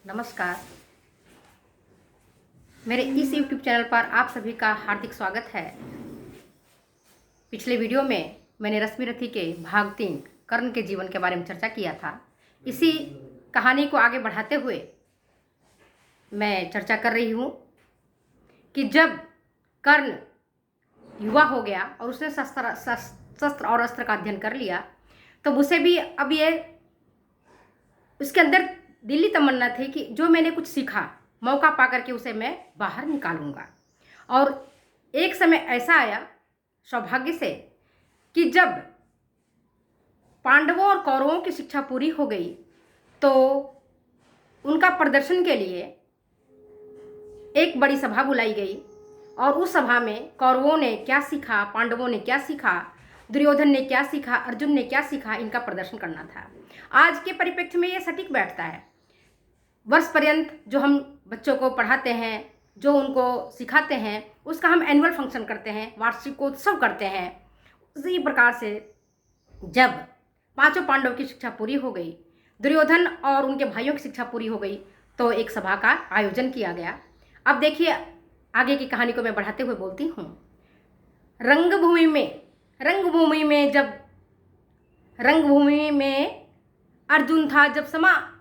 नमस्कार। मेरे इस YouTube चैनल पर आप सभी का हार्दिक स्वागत है। पिछले वीडियो में मैंने रश्मि रथी के भाग 3 कर्ण के जीवन के बारे में चर्चा किया था। इसी कहानी को आगे बढ़ाते हुए मैं चर्चा कर रही हूँ कि जब कर्ण युवा हो गया और उसने शस्त्र और अस्त्र का अध्ययन कर लिया तो उसे भी अब ये उसके अंदर दिली तमन्ना थी कि जो मैंने कुछ सीखा मौका पा करके उसे मैं बाहर निकालूंगा। और एक समय ऐसा आया सौभाग्य से कि जब पांडवों और कौरवों की शिक्षा पूरी हो गई तो उनका प्रदर्शन के लिए एक बड़ी सभा बुलाई गई और उस सभा में कौरवों ने क्या सीखा, पांडवों ने क्या सीखा, दुर्योधन ने क्या सीखा, अर्जुन ने क्या सीखा, इनका प्रदर्शन करना था। आज के परिप्रेक्ष्य में ये सटीक बैठता है। वर्ष पर्यंत जो हम बच्चों को पढ़ाते हैं, जो उनको सिखाते हैं, उसका हम एनुअल फंक्शन करते हैं, वार्षिकोत्सव करते हैं। उसी प्रकार से जब पांचों पांडव की शिक्षा पूरी हो गई, दुर्योधन और उनके भाइयों की शिक्षा पूरी हो गई, तो एक सभा का आयोजन किया गया। अब देखिए आगे की कहानी को मैं बढ़ाते हुए बोलती हूँ। रंगभूमि में अर्जुन था जब समा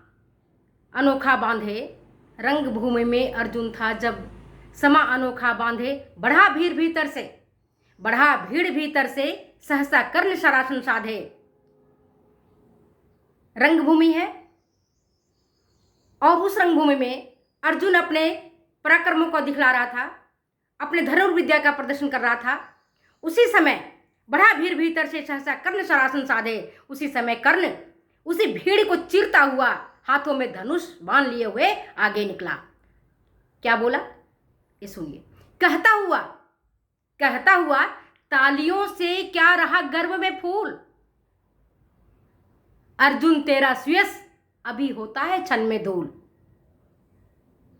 अनोखा बांधे, रंगभूमि में अर्जुन था जब समा अनोखा बांधे, बढ़ा भीड़ भीतर से सहसा कर्ण शरासन साधे। रंगभूमि है और उस रंगभूमि में अर्जुन अपने पराक्रमों को दिखला रहा था, अपने धनुर्विद्या का प्रदर्शन कर रहा था। उसी समय बढ़ा भीड़ भीतर से सहसा कर्ण शरासन साधे। उसी समय कर्ण उसी भीड़ को चीरता हुआ हाथों में धनुष बांध लिए हुए आगे निकला। क्या बोला ये सुनिए। कहता हुआ तालियों से क्या रहा गर्व में फूल, अर्जुन तेरा सुयस अभी होता है क्षण में धूल।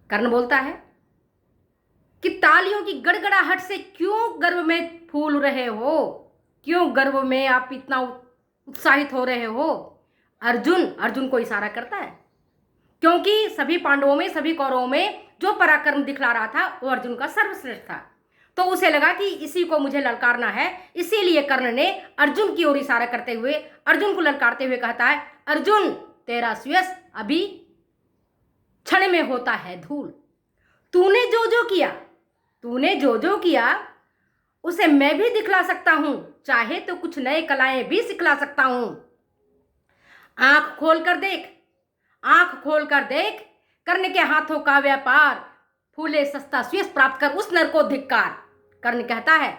कर्ण बोलता है कि तालियों की गड़गड़ाहट से क्यों गर्व में फूल रहे हो, क्यों गर्व में आप इतना उत्साहित हो रहे हो। अर्जुन को इशारा करता है क्योंकि सभी पांडवों में, सभी कौरवों में जो पराक्रम दिखला रहा था वो अर्जुन का सर्वश्रेष्ठ था। तो उसे लगा कि इसी को मुझे ललकारना है, इसीलिए कर्ण ने अर्जुन की ओर इशारा करते हुए अर्जुन को ललकारते हुए कहता है, अर्जुन तेरा सुयस अभी क्षण में होता है धूल। तूने जो जो किया उसे मैं भी दिखला सकता हूं, चाहे तो कुछ नए कलाएं भी सिखला सकता हूं। आंख खोल कर देख कर्ण के हाथों का व्यापार, फूले सस्ता सुयस प्राप्त कर उस नर को धिक्कार। कर्ण कहता है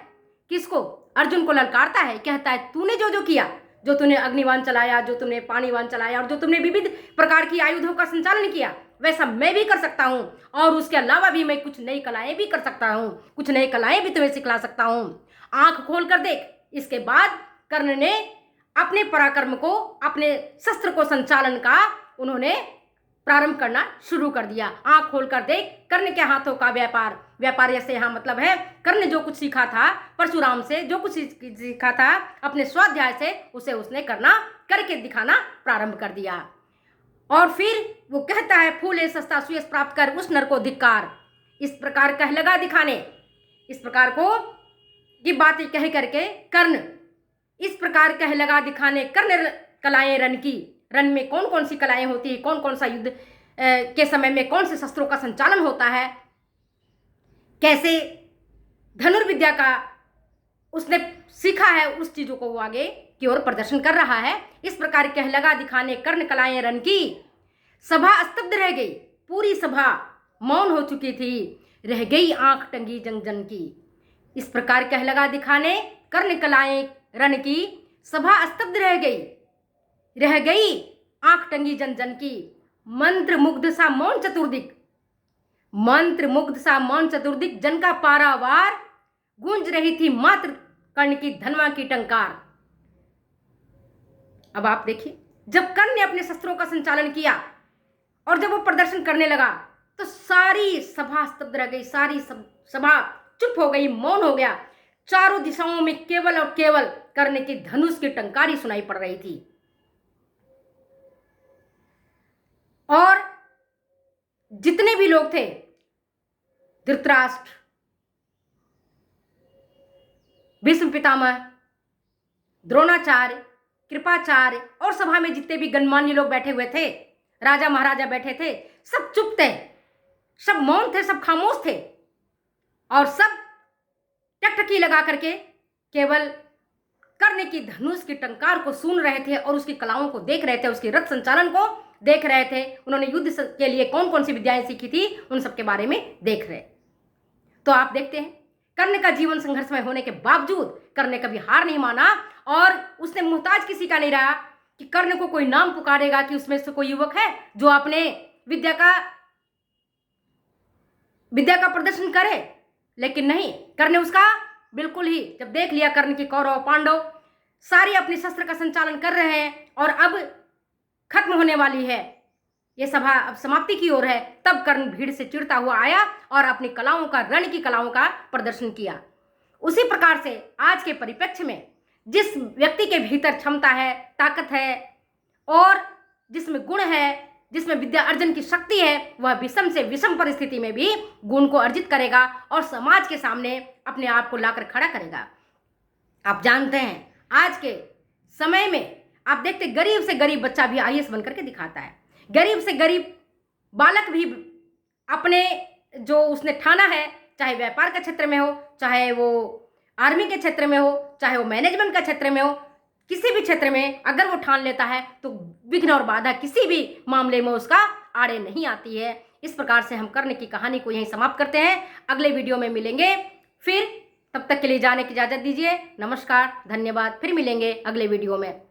किसको, अर्जुन को ललकारता है, कहता है तूने जो किया, जो तूने अग्निवान चलाया, जो तुमने पानीवान चलाया और जो तुमने विविध प्रकार की आयुधों का संचालन किया, वैसा मैं भी कर सकता हूं। और उसके अलावा भी मैं कुछ नई कलाएं भी कर सकता हूं, कुछ नई कलाएं भी तुम्हें सिखला सकता हूं। आंख खोल कर देख। इसके बाद कर्ण ने अपने पराक्रम को, अपने शस्त्र को संचालन का उन्होंने प्रारंभ करना शुरू कर दिया। आंख खोल कर देख कर्ण के हाथों का व्यापार से यहाँ मतलब है कर्ण जो कुछ सीखा था परशुराम से, जो कुछ सीखा था अपने स्वाध्याय से, उसे उसने करके दिखाना प्रारंभ कर दिया। और फिर वो कहता है फूले सस्ता सुयस प्राप्त कर उस नर को धिक्कार। इस प्रकार कह लगा दिखाने, इस प्रकार को ये बातें कह करके कर्ण इस प्रकार कह लगा दिखाने कर्ण कलाएं रन में कौन कौन सी कलाएं होती है, कौन कौन सा युद्ध के समय में कौन से शस्त्रों का संचालन होता है, कैसे धनुर्विद्या का उसने सीखा है, उस चीजों को वो आगे की ओर प्रदर्शन कर रहा है। इस प्रकार कह लगा दिखाने कर्ण कलाएं रन की। सभा स्तब्ध रह गई, पूरी सभा मौन हो चुकी थी, रह गई आंख टंगी जन की। इस प्रकार कह लगा दिखाने कर्ण कलाएं रन की, सभा स्तब्ध रह गई आंख टंगी जन की। मंत्र मुग्ध सा मौन चतुर्दिक जन का पारावार, गूंज रही थी मात्र कर्ण की धनवा की टंकार। अब आप देखिए जब कर्ण ने अपने शस्त्रों का संचालन किया और जब वो प्रदर्शन करने लगा तो सारी सभा स्तब्ध रह गई, सारी सभा चुप हो गई, मौन हो गया। चारों दिशाओं में केवल और केवल कर्ण की धनुष की टंकारी सुनाई पड़ रही थी। और जितने भी लोग थे, धृतराष्ट्र, भीष्म पितामह, द्रोणाचार्य, कृपाचार्य और सभा में जितने भी गणमान्य लोग बैठे हुए थे, राजा महाराजा बैठे थे, सब चुप थे, सब मौन थे, सब खामोश थे और सब टकटकी लगा करके केवल कर्ण की धनुष की टंकार को सुन रहे थे और उसकी कलाओं को देख रहे थे, उसके रथ संचालन को देख रहे थे। उन्होंने युद्ध के लिए कौन कौन सी विद्याएं सीखी थी, उन सब के बारे में देख रहे। तो आप देखते हैं, कर्ण का जीवन संघर्षमय होने के बावजूद कर्ण ने कभी हार नहीं माना और उसने मुहताज किसी का नहीं रहा कि कर्ण को कोई नाम पुकारेगा कि उसमें से कोई युवक है जो अपने विद्या का प्रदर्शन करे। लेकिन नहीं, कर्ण ने उसका बिल्कुल ही, जब देख लिया कर्ण की कौरव पांडव सारे अपने शस्त्र का संचालन कर रहे हैं और अब खत्म होने वाली है, ये सभा अब समाप्ति की ओर है, तब कर्ण भीड़ से चिढ़ता हुआ आया और अपनी कलाओं का, रण की कलाओं का प्रदर्शन किया। उसी प्रकार से आज के परिप्रेक्ष्य में जिस व्यक्ति के भीतर क्षमता है, ताकत है और जिसमें गुण है, जिसमें विद्या अर्जन की शक्ति है, वह विषम से विषम परिस्थिति में भी गुण को अर्जित करेगा और समाज के सामने अपने आप को लाकर खड़ा करेगा। आप जानते हैं, आज के समय में आप देखते, गरीब से गरीब बच्चा भी आईएएस बनकर के दिखाता है, गरीब से गरीब बालक भी अपने जो उसने ठाना है, चाहे व्यापार के क्षेत्र में हो, चाहे वो आर्मी के क्षेत्र में हो, चाहे वो मैनेजमेंट का क्षेत्र में हो, किसी भी क्षेत्र में अगर वो ठान लेता है तो विघ्न और बाधा किसी भी मामले में उसका आड़े नहीं आती है। इस प्रकार से हम कर्ण की कहानी को यहीं समाप्त करते हैं। अगले वीडियो में मिलेंगे फिर, तब तक के लिए जाने की इजाजत दीजिए। नमस्कार, धन्यवाद, फिर मिलेंगे अगले वीडियो में।